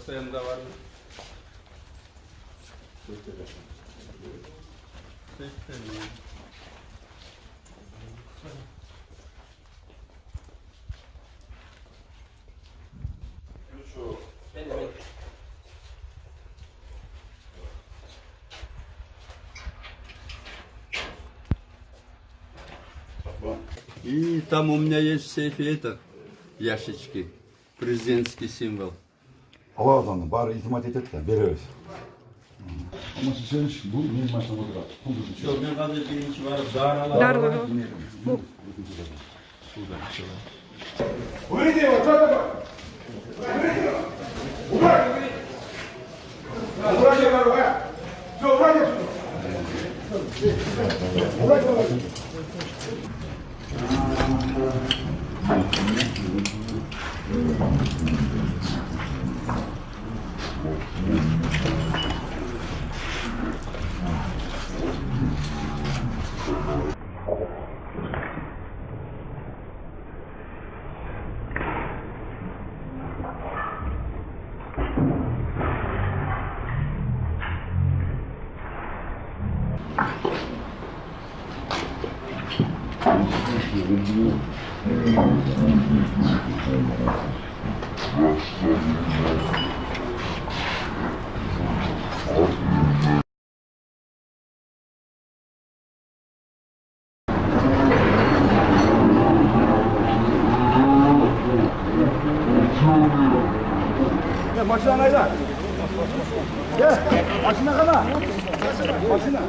sayımda var. 80 mi? И там у меня есть в сейфе это, ящички, президентский символ. Allah azandı, bari itimat et de veririz. Ama sizin bu benim başıma bırak. Çok bir kadar pirinç var, daralar Dar var. var. Buraya diyor, otur bak. Buraya var buraya. Buraya. Başına nerede? Gel. Başına kadar. Başına.